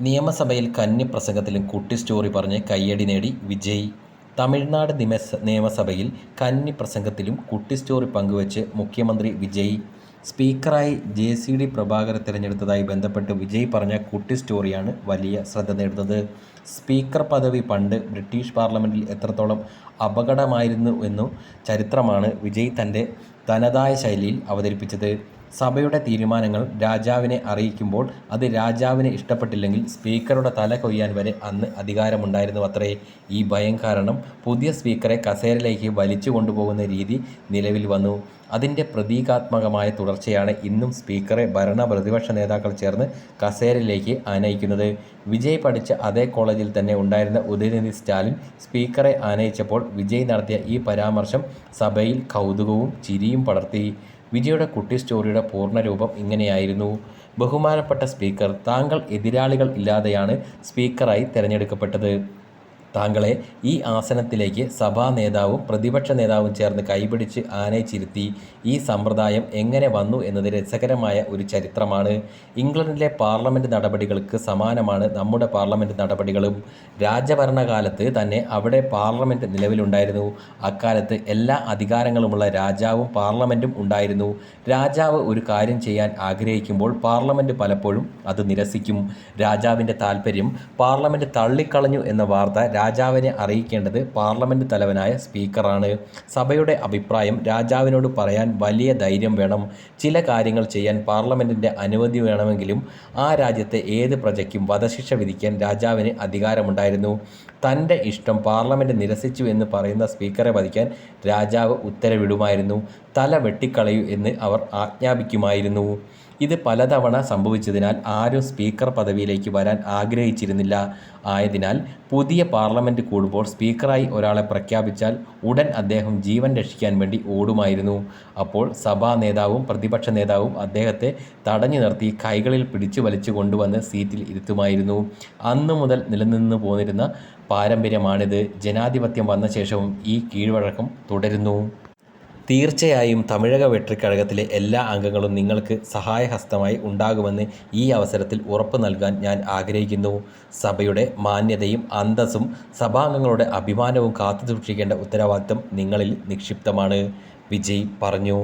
നിയമസഭയിൽ കന്നി പ്രസംഗത്തിലും കുട്ടി സ്റ്റോറി പറഞ്ഞ് കയ്യടി നേടി വിജയ്. തമിഴ്നാട് നിയമസഭയിൽ കന്നി പ്രസംഗത്തിലും കുട്ടി സ്റ്റോറി പങ്കുവച്ച് മുഖ്യമന്ത്രി വിജയ്. സ്പീക്കറായി ജെ.സി.ഡി. പ്രഭാകറെ തിരഞ്ഞെടുത്തതായി ബന്ധപ്പെട്ട് വിജയ് പറഞ്ഞ കുട്ടി സ്റ്റോറിയാണ് വലിയ ശ്രദ്ധ നേടുന്നത്. സ്പീക്കർ പദവി പണ്ട് ബ്രിട്ടീഷ് പാർലമെന്റിൽ എത്രത്തോളം അപകടമായിരുന്നുവെന്നു ചരിത്രമാണ് വിജയ് തൻ്റെ തനതായ ശൈലിയിൽ അവതരിപ്പിച്ചത്. സഭയുടെ തീരുമാനങ്ങൾ രാജാവിനെ അറിയിക്കുമ്പോൾ അത് രാജാവിന് ഇഷ്ടപ്പെട്ടില്ലെങ്കിൽ സ്പീക്കറുടെ തല കൊയ്യാൻ വരെ അന്ന് അധികാരമുണ്ടായിരുന്നുവത്രേ. ഈ ഭയം കാരണം പുതിയ സ്പീക്കറെ കസേരയിലേക്ക് വലിച്ചു കൊണ്ടുപോകുന്ന രീതി നിലവിൽ വന്നു. അതിൻ്റെ പ്രതീകാത്മകമായ തുടർച്ചയാണ് ഇന്നും സ്പീക്കറെ ഭരണ പ്രതിപക്ഷ നേതാക്കൾ ചേർന്ന് കസേരയിലേക്ക് ആനയിക്കുന്നത്. വിജയ് പഠിച്ച അതേ കോളേജിൽ തന്നെ ഉണ്ടായിരുന്ന ഉദയനിധി സ്റ്റാലിൻ സ്പീക്കറെ ആനയിച്ചപ്പോൾ വിജയ് നടത്തിയ ഈ പരാമർശം സഭയിൽ കൗതുകവും ചിരിയും പടർത്തി. വിജയുടെ കുട്ടി സ്റ്റോറിയുടെ പൂർണ്ണരൂപം ഇങ്ങനെയായിരുന്നു: ബഹുമാനപ്പെട്ട സ്പീക്കർ, താങ്കൾ എതിരാളികൾ ഇല്ലാതെയാണ് സ്പീക്കറായി തിരഞ്ഞെടുക്കപ്പെട്ടത്. താങ്കളെ ഈ ആസനത്തിലേക്ക് സഭാ നേതാവും പ്രതിപക്ഷ നേതാവും ചേർന്ന് കൈപിടിച്ച് ആനയിച്ചിരുത്തി. ഈ സമ്പ്രദായം എങ്ങനെ വന്നു എന്നത് രസകരമായ ഒരു ചരിത്രമാണ്. ഇംഗ്ലണ്ടിലെ പാർലമെൻറ്റ് നടപടികൾക്ക് സമാനമാണ് നമ്മുടെ പാർലമെൻറ്റ് നടപടികളും. രാജഭരണകാലത്ത് തന്നെ അവിടെ പാർലമെൻറ്റ് നിലവിലുണ്ടായിരുന്നു. അക്കാലത്ത് എല്ലാ അധികാരങ്ങളുമുള്ള രാജാവും പാർലമെൻറ്റും ഉണ്ടായിരുന്നു. രാജാവ് ഒരു കാര്യം ചെയ്യാൻ ആഗ്രഹിക്കുമ്പോൾ പാർലമെൻറ്റ് പലപ്പോഴും അത് നിരസിക്കും. രാജാവിൻ്റെ താൽപ്പര്യം പാർലമെൻറ്റ് തള്ളിക്കളഞ്ഞു എന്ന വാർത്ത രാജാവിനെ അറിയിക്കേണ്ടത് പാർലമെൻറ്റ് തലവനായ സ്പീക്കറാണ്. സഭയുടെ അഭിപ്രായം രാജാവിനോട് പറയാൻ വലിയ ധൈര്യം വേണം. ചില കാര്യങ്ങൾ ചെയ്യാൻ പാർലമെൻറ്റിൻ്റെ അനുമതി വേണമെങ്കിലും ആ രാജ്യത്തെ ഏത് പ്രജയ്ക്കും വധശിക്ഷ വിധിക്കാൻ രാജാവിന് അധികാരമുണ്ടായിരുന്നു. തൻ്റെ ഇഷ്ടം പാർലമെൻറ്റ് നിരസിച്ചു എന്ന് പറയുന്ന സ്പീക്കറെ വധിക്കാൻ രാജാവ് ഉത്തരവിടുമായിരുന്നു. തല വെട്ടിക്കളയൂ എന്ന് അവർ ആജ്ഞാപിക്കുമായിരുന്നു. ഇത് പലതവണ സംഭവിച്ചതിനാൽ ആരും സ്പീക്കർ പദവിയിലേക്ക് വരാൻ ആഗ്രഹിച്ചിരുന്നില്ല. ആയതിനാൽ പുതിയ പാർലമെൻറ്റ് കൂടുമ്പോൾ സ്പീക്കറായി ഒരാളെ പ്രഖ്യാപിച്ചാൽ ഉടൻ അദ്ദേഹം ജീവൻ രക്ഷിക്കാൻ വേണ്ടി ഓടുമായിരുന്നു. അപ്പോൾ സഭാ നേതാവും പ്രതിപക്ഷ നേതാവും അദ്ദേഹത്തെ തടഞ്ഞു നിർത്തി കൈകളിൽ പിടിച്ചു വലിച്ചു കൊണ്ടുവന്ന് സീറ്റിൽ ഇരുത്തുമായിരുന്നു. അന്നു മുതൽ നിലനിന്നു പോന്നിരുന്ന പാരമ്പര്യമാണിത്. ജനാധിപത്യം വന്ന ശേഷവും ഈ കീഴ്വഴക്കം തുടരുന്നു. തീർച്ചയായും തമിഴക വെട്രിക്കഴകത്തിലെ എല്ലാ അംഗങ്ങളും നിങ്ങൾക്ക് സഹായഹസ്തമായി ഉണ്ടാകുമെന്ന് ഈ അവസരത്തിൽ ഉറപ്പു നൽകാൻ ഞാൻ ആഗ്രഹിക്കുന്നു. സഭയുടെ മാന്യതയും അന്തസ്സും സഭാംഗങ്ങളുടെ അഭിമാനവും കാത്തുസൂക്ഷിക്കേണ്ട ഉത്തരവാദിത്തം നിങ്ങളിൽ നിക്ഷിപ്തമാണ്, വിജയ് പറഞ്ഞു.